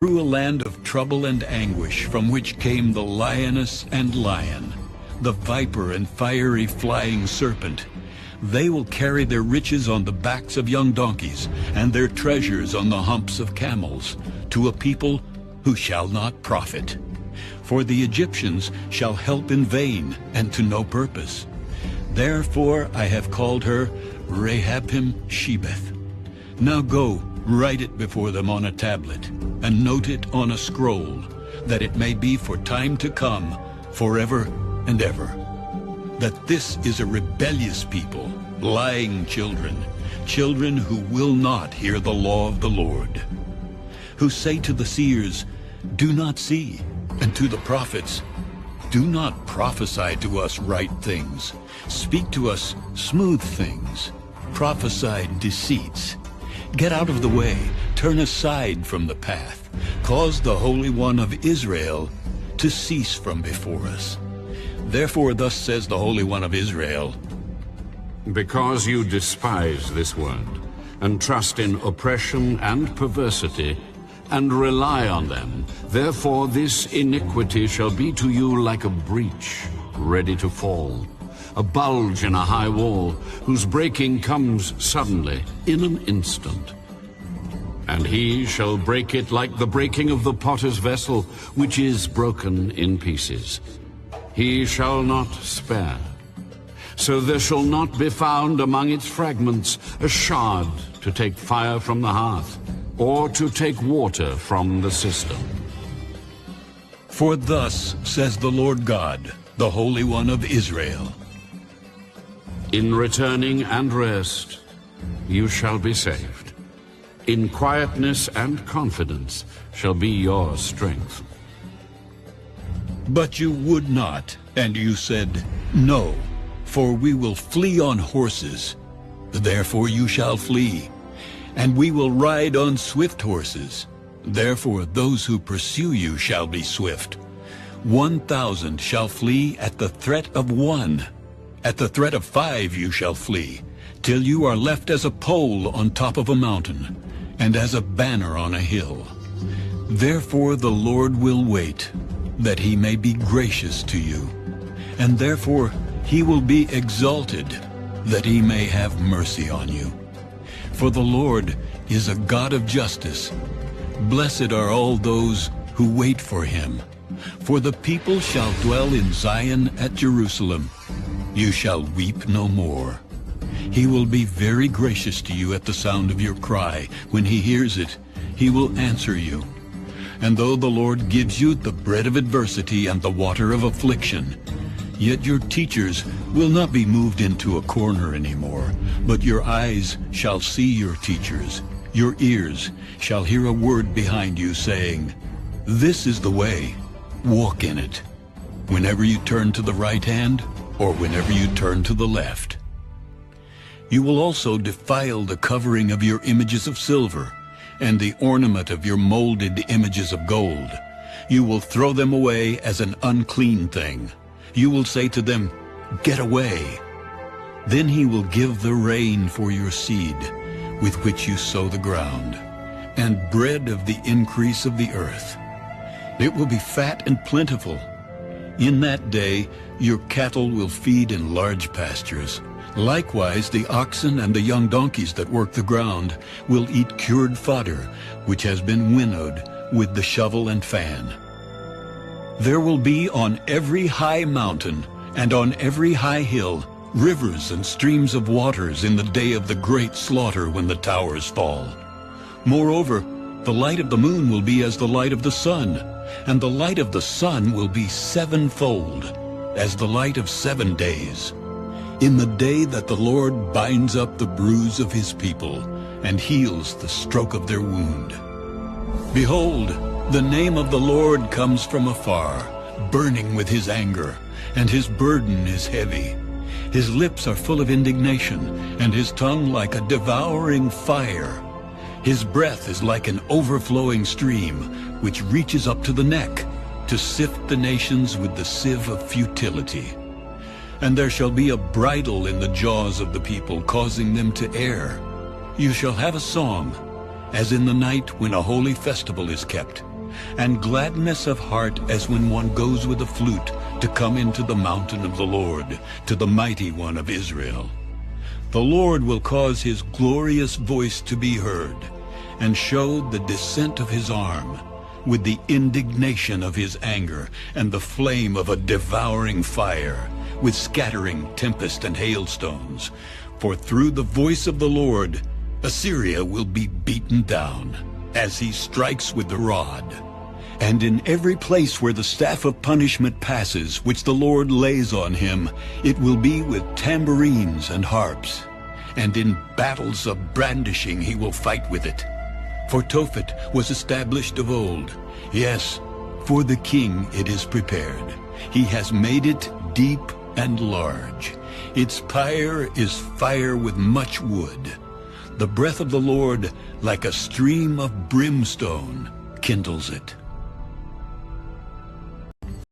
through a land of trouble and anguish, from which came the lioness and lion, the viper and fiery flying serpent. They will carry their riches on the backs of young donkeys, and their treasures on the humps of camels, to a people who shall not profit. For the Egyptians shall help in vain, and to no purpose. Therefore I have called her Rahab-Shebeth. Now go, write it before them on a tablet, and note it on a scroll, that it may be for time to come, forever and ever. That this is a rebellious people, lying children, children who will not hear the law of the Lord, who say to the seers, do not see, and to the prophets, do not prophesy to us right things, speak to us smooth things, prophesy deceits. Get out of the way, turn aside from the path, cause the Holy One of Israel to cease from before us. Therefore thus says the Holy One of Israel, because you despise this word, and trust in oppression and perversity, and rely on them, therefore this iniquity shall be to you like a breach ready to fall, a bulge in a high wall, whose breaking comes suddenly, in an instant. And he shall break it like the breaking of the potter's vessel, which is broken in pieces. He shall not spare. So there shall not be found among its fragments a shard to take fire from the hearth, or to take water from the cistern. For thus says the Lord God, the Holy One of Israel, in returning and rest you shall be saved. In quietness and confidence shall be your strength. But you would not, and you said, no, for we will flee on horses. Therefore you shall flee. And we will ride on swift horses. Therefore those who pursue you shall be swift. 1,000 shall flee at the threat of one. At the threat of 5 you shall flee, till you are left as a pole on top of a mountain, and as a banner on a hill. Therefore the Lord will wait, that he may be gracious to you. And therefore he will be exalted, that he may have mercy on you. For the Lord is a God of justice. Blessed are all those who wait for him. For the people shall dwell in Zion at Jerusalem. You shall weep no more. He will be very gracious to you at the sound of your cry. When he hears it, he will answer you. And though the Lord gives you the bread of adversity and the water of affliction, yet your teachers will not be moved into a corner anymore, but your eyes shall see your teachers. Your ears shall hear a word behind you saying, this is the way, walk in it, whenever you turn to the right hand or whenever you turn to the left. You will also defile the covering of your images of silver and the ornament of your molded images of gold. You will throw them away as an unclean thing. You will say to them, get away. Then he will give the rain for your seed, with which you sow the ground, and bread of the increase of the earth. It will be fat and plentiful. In that day your cattle will feed in large pastures. Likewise the oxen and the young donkeys that work the ground will eat cured fodder, which has been winnowed with the shovel and fan. There will be on every high mountain and on every high hill rivers and streams of waters in the day of the great slaughter when the towers fall. Moreover, the light of the moon will be as the light of the sun, and the light of the sun will be sevenfold, as the light of 7 days. In the day that the Lord binds up the bruise of his people and heals the stroke of their wound. Behold, the name of the Lord comes from afar, burning with his anger, and his burden is heavy. His lips are full of indignation, and his tongue like a devouring fire. His breath is like an overflowing stream, which reaches up to the neck, to sift the nations with the sieve of futility. And there shall be a bridle in the jaws of the people, causing them to err. You shall have a song, as in the night when a holy festival is kept. and gladness of heart as when one goes with a flute to come into the mountain of the Lord, to the mighty one of Israel. The Lord will cause his glorious voice to be heard, and show the descent of his arm, with the indignation of his anger, and the flame of a devouring fire, with scattering tempest and hailstones. For through the voice of the Lord, Assyria will be beaten down, as he strikes with the rod. And in every place where the staff of punishment passes, which the Lord lays on him, it will be with tambourines and harps. And in battles of brandishing he will fight with it. For Tophet was established of old. Yes, for the king it is prepared. He has made it deep and large. Its pyre is fire with much wood. The breath of the Lord, like a stream of brimstone, kindles it.